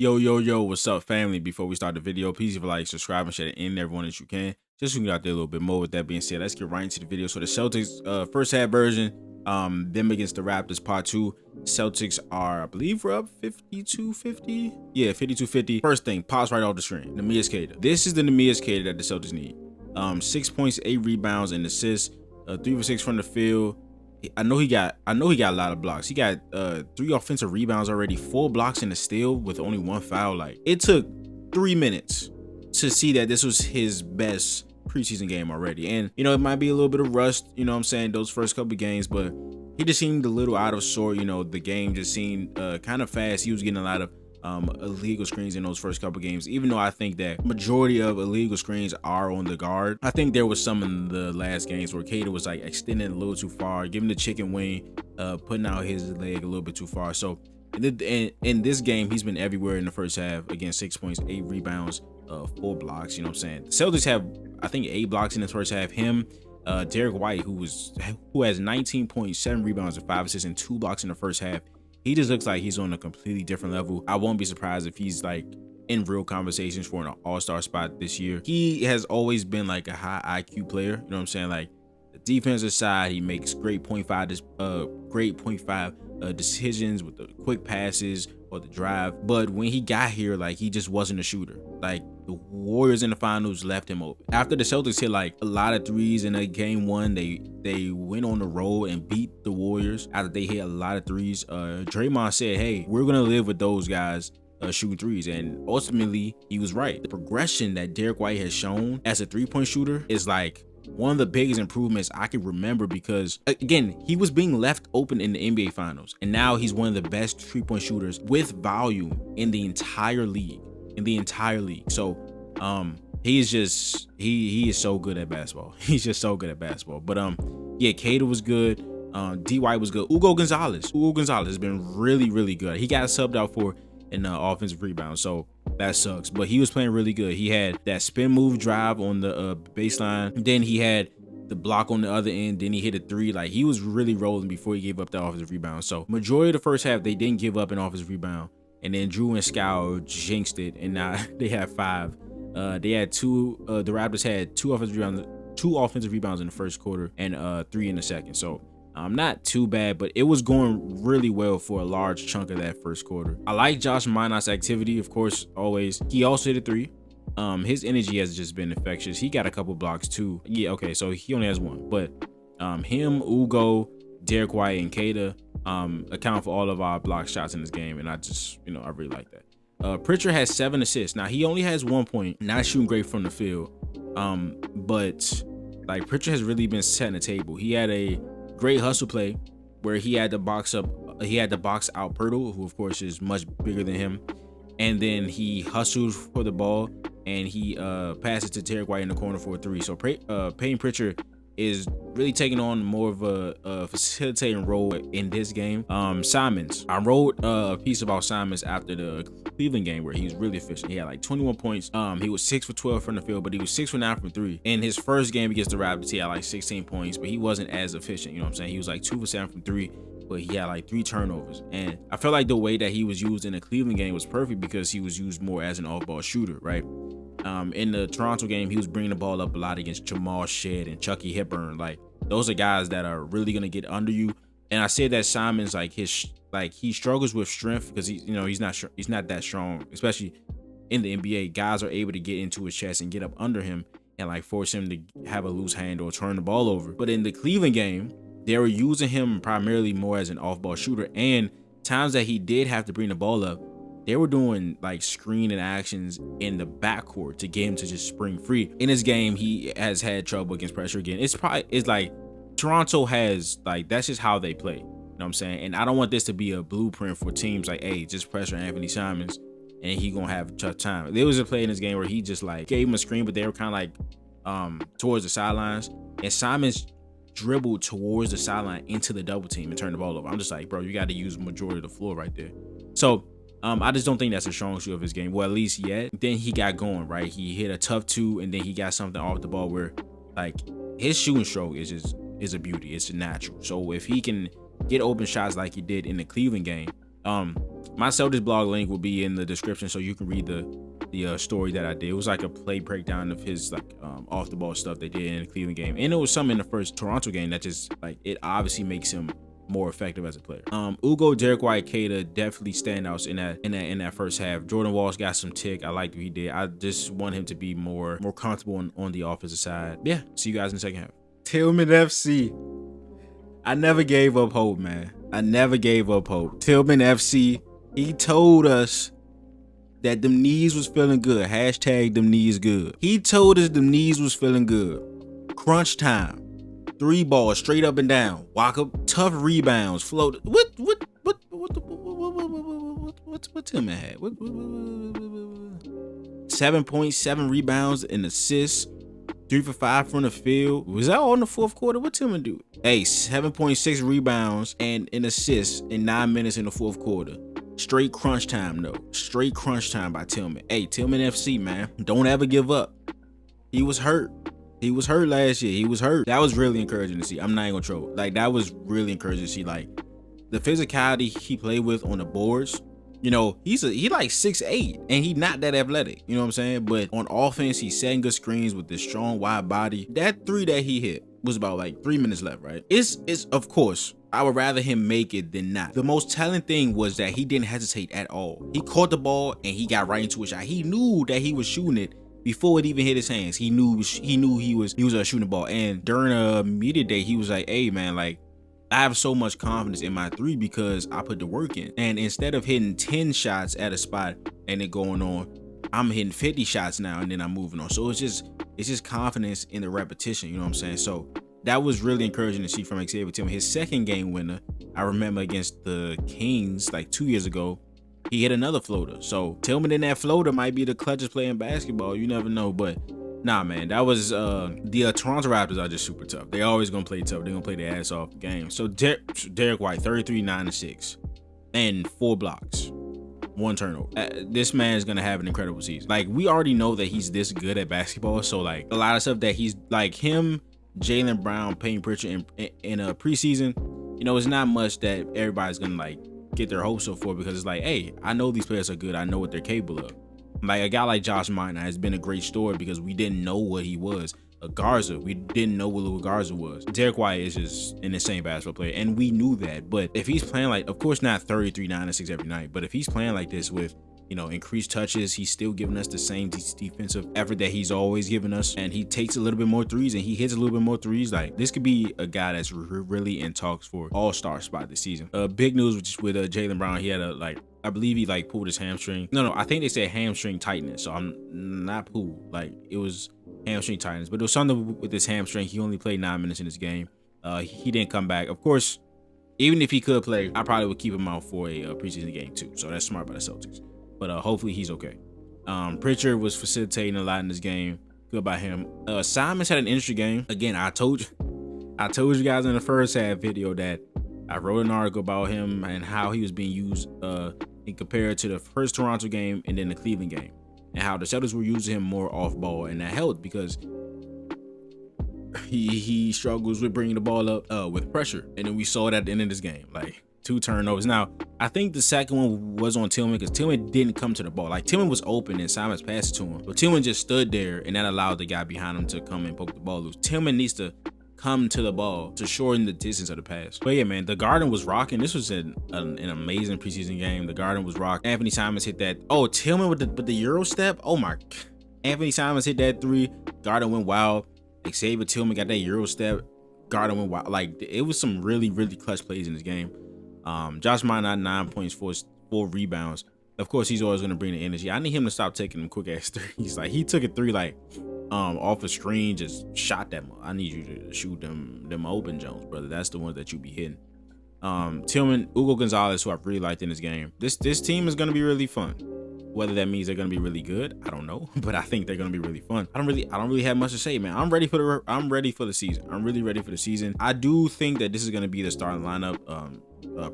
Yo, what's up, family? Before we start the video, please leave a like, subscribe, and share it in everyone that you can. Just so we can get out there a little bit more. With that being said, let's get right into the video. So the Celtics first half version, them against the Raptors part 2. Celtics are, I believe we're up 52-50. Yeah, 52-50. First thing, pops right off the screen. Neemias Queta. This is the Neemias Queta that the Celtics need. 6 points, 8 rebounds, and assists. 3 for 6 from the field. I know he got a lot of blocks. He got 3 offensive rebounds already, 4 blocks in the steal with only 1 foul. Like, it took 3 minutes to see that this was his best preseason game already. And it might be a little bit of rust, what I'm saying, those first couple games, but he just seemed a little out of sort. The game just seemed kind of fast. He was getting a lot of illegal screens in those first couple games, even though I think that majority of illegal screens are on the guard. I think there was some in the last games where Queta was like extending a little too far, giving the chicken wing, putting out his leg a little bit too far. So in this game, he's been everywhere in the first half. Again, 6 points, 8 rebounds, 4 blocks. You know what I'm saying? The Celtics have, I think, 8 blocks in the first half. Him, Derek White, who has 19.7 rebounds and 5 assists and 2 blocks in the first half. He just looks like he's on a completely different level. I won't be surprised if he's like in real conversations for an all-star spot this year. He has always been like a high IQ player. You know what I'm saying? Like, the defensive side, he makes great point five decisions with the quick passes or the drive. But when he got here, like, he just wasn't a shooter. Like, the Warriors in the finals left him open. After the Celtics hit like a lot of threes in a game 1, they went on the road and beat the Warriors after they hit a lot of threes. Draymond said, hey, we're gonna live with those guys shooting threes, and ultimately he was right. The progression that Derek White has shown as a 3-point shooter is like one of the biggest improvements I can remember, because again, he was being left open in the NBA finals, and now he's one of the best 3-point shooters with volume in the entire league. So he is so good at basketball. He's just so good at basketball. But yeah, Queta was good. D White was good. Hugo Gonzalez has been really good. He got subbed out for an offensive rebound, so that sucks, but he was playing really good. He had that spin move drive on the baseline, then he had the block on the other end, then he hit a 3. Like, he was really rolling before he gave up the offensive rebound. So majority of the first half, they didn't give up an offensive rebound, and then Drew and Scow jinxed it, and now they have 5. They had 2. The Raptors had 2 offensive rebounds in the first quarter and 3 in the second. So not too bad, but it was going really well for a large chunk of that first quarter. I like Josh Minot's activity, of course, always. He also hit a 3. His energy has just been infectious. He got a couple blocks too. Yeah, okay, so he only has 1, but him, Ugo, Derek White, and Queta account for all of our block shots in this game, and I just, I really like that. Pritchard has 7 assists. Now, he only has 1 point, not shooting great from the field, but like, Pritchard has really been setting the table. He had a great hustle play where he had to box out Pirtle, who of course is much bigger than him, and then he hustled for the ball and he passed it to Derek White in the corner for a 3. So Payton Pritchard is really taking on more of a facilitating role in this game. Simons, I wrote a piece about Simons after the Cleveland game where he was really efficient. He had like 21 points. He was 6 for 12 from the field, but he was 6 for 9 from 3. In his first game against the Raptors, he had like 16 points, but he wasn't as efficient. You know what I'm saying? He was like 2 for 7 from 3, but he had like 3 turnovers. And I felt like the way that he was used in the Cleveland game was perfect because he was used more as an off-ball shooter, right? In the Toronto game, he was bringing the ball up a lot against Jamal Shedd and Chucky Hepburn. Like, those are guys that are really gonna get under you. And I said that Simons, like, he struggles with strength because he's not that strong, especially in the NBA. Guys are able to get into his chest and get up under him and like force him to have a loose hand or turn the ball over. But in the Cleveland game, they were using him primarily more as an off-ball shooter, and times that he did have to bring the ball up, they were doing like screening actions in the backcourt to get him to just spring free. In this game, he has had trouble against pressure again. It's like Toronto has, like, that's just how they play. You know what I'm saying? And I don't want this to be a blueprint for teams like, hey, just pressure Anthony Simons and he gonna have a tough time. There was a play in this game where he just like gave him a screen, but they were kind of like towards the sidelines, and Simons dribbled towards the sideline into the double team and turned the ball over. I'm just like, bro, you got to use the majority of the floor right there. So I just don't think that's a strong suit of his game. Well, at least yet. Then he got going, right? He hit a tough 2, and then he got something off the ball where, like, his shooting stroke is a beauty. It's a natural. So if he can get open shots like he did in the Cleveland game, My Celtics blog link will be in the description, so you can read the story that I did. It was like a play breakdown of his like off the ball stuff they did in the Cleveland game, and it was some in the first Toronto game that just like it obviously makes him more effective as a player. Ugo, Derek White, Kata definitely standouts in that first half. Jordan Walsh got some tick. I liked what he did. I just want him to be more comfortable on the offensive side. Yeah, see you guys in the second half. Tillman FC. I never gave up hope, man. I never gave up hope. Tillman FC, he told us that them knees was feeling good. Hashtag them knees good. He told us them knees was feeling good. Crunch time. 3 balls straight up and down. Walk up, tough rebounds, float. What Tillman had? 7.7 rebounds and assists. 3 for 5 from the field. Was that all in the fourth quarter? What Tillman do? Hey, 7.6 rebounds and an assist in 9 minutes in the fourth quarter. Straight crunch time though. Straight crunch time by Tillman. Hey, Tillman FC, man. Don't ever give up. He was hurt. He was hurt last year. He was hurt. That was really encouraging to see. I'm not even gonna troll. Like, that was really encouraging to see. Like, the physicality he played with on the boards. You know, he like 6'8", and he not that athletic. You know what I'm saying? But on offense, he's setting good screens with this strong, wide body. That 3 that he hit was about like 3 minutes left, right? It's of course, I would rather him make it than not. The most telling thing was that he didn't hesitate at all. He caught the ball and he got right into a shot. He knew that he was shooting it before it even hit his hands. He knew he was shooting the ball. And during a media day, he was like, "Hey man, like, I have so much confidence in my 3 because I put the work in. And instead of hitting 10 shots at a spot and it going on, I'm hitting 50 shots now and then I'm moving on." So it's just confidence in the repetition, you know what I'm saying? So that was really encouraging to see from Xavier Tillman. His second game winner, I remember against the Kings like 2 years ago, he hit another floater. So Tillman in that floater might be the clutchest player in basketball. You never know, but nah, man, that was the Toronto Raptors are just super tough. They always gonna play tough. They're gonna play their ass off the game. So Derek White, 33, 9 and 6, and 4 blocks, 1 turnover. This man is gonna have an incredible season. Like, we already know that he's this good at basketball. So like a lot of stuff that he's like him, Jaylen Brown, Payne Pritchard in a preseason, you know, it's not much that everybody's gonna like get their hopes up for, because it's like, hey, I know these players are good. I know what they're capable of. Like, a guy like Josh Minor has been a great story because we didn't know what he was. Garza, we didn't know what Lou Garza was. Derek White is just an insane basketball player, and we knew that. But if he's playing like, of course not 33, 9 and 6 every night, but if he's playing like this with, you know, increased touches, he's still giving us the same defensive effort that he's always given us, and he takes a little bit more threes and he hits a little bit more threes. Like, this could be a guy that's really in talks for all-star spot this season. Big news with Jaylen Brown. He had I believe he like pulled his hamstring. No, I think they said hamstring tightness. So I'm not pulled. Like, it was hamstring tightness, but it was something with his hamstring. He only played 9 minutes in this game. He didn't come back. Of course, even if he could play, I probably would keep him out for a preseason game too. So that's smart by the Celtics. But hopefully he's okay. Pritchard was facilitating a lot in this game. Good by him. Simons had an interesting game. Again, I told you guys in the first half video that I wrote an article about him and how he was being used in compared to the first Toronto game and then the Cleveland game, and how the Celtics were using him more off ball, and that helped because he struggles with bringing the ball up with pressure, and then we saw it at the end of this game, like 2 turnovers. Now, I think the second one was on Tillman because Tillman didn't come to the ball. Like, Tillman was open and Simons passed it to him, but Tillman just stood there, and that allowed the guy behind him to come and poke the ball loose. Tillman needs to come to the ball to shorten the distance of the pass. But yeah, man, the Garden was rocking. This was an amazing preseason game. The Garden was rocking. Anthony Simons hit that. Oh, Tillman with the Euro step. Oh my. Anthony Simons hit that 3. Garden went wild. Xavier Tillman got that Euro step. Garden went wild. Like, it was some really clutch plays in this game. Josh Minot, 9 points, 4 rebounds. Of course, he's always gonna bring the energy. I need him to stop taking them quick ass threes. Like, he took a 3 like off the screen, just shot them. I need you to shoot them open Jones, brother. That's the ones that you be hitting. Tillman, Hugo Gonzalez, who I've really liked in this game. This team is gonna be really fun. Whether that means they're gonna be really good, I don't know, but I think they're gonna be really fun. I don't really have much to say, man. I'm ready for the season. I'm really ready for the season. I do think that this is gonna be the starting lineup.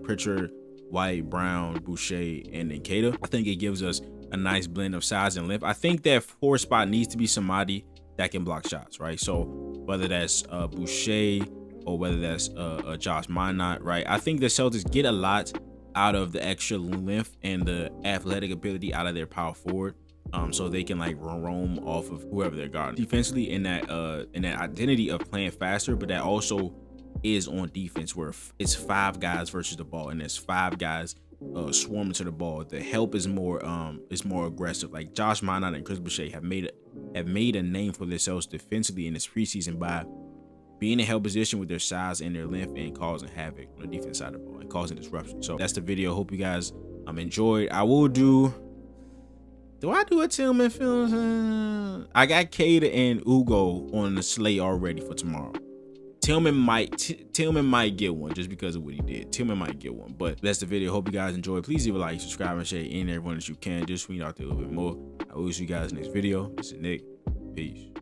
Pritchard, White, Brown, Boucher, and then Kata. I think it gives us a nice blend of size and length. I think that 4 spot needs to be somebody that can block shots, right? So whether that's Boucher or whether that's Josh Minot, right? I think the Celtics get a lot out of the extra length and the athletic ability out of their power forward. So they can like roam off of whoever they're guarding defensively in that identity of playing faster, but that also is on defense where it's 5 guys versus the ball and there's 5 guys swarming to the ball. The help is more aggressive. Like Josh Minot and Chris Boucher have made a name for themselves defensively in this preseason by being in help position with their size and their length and causing havoc on the defense side of the ball and causing disruption. So that's the video. Hope you guys enjoyed. I will do I do a Tillman film? I got Cade and Ugo on the slate already for tomorrow. Tillman might get one just because of what he did. Tillman might get one, but that's the video. Hope you guys enjoyed. Please leave a like, subscribe, and share in everyone that you can. Just tweet out there a little bit more. I will see you guys next video. This is Nick. Peace.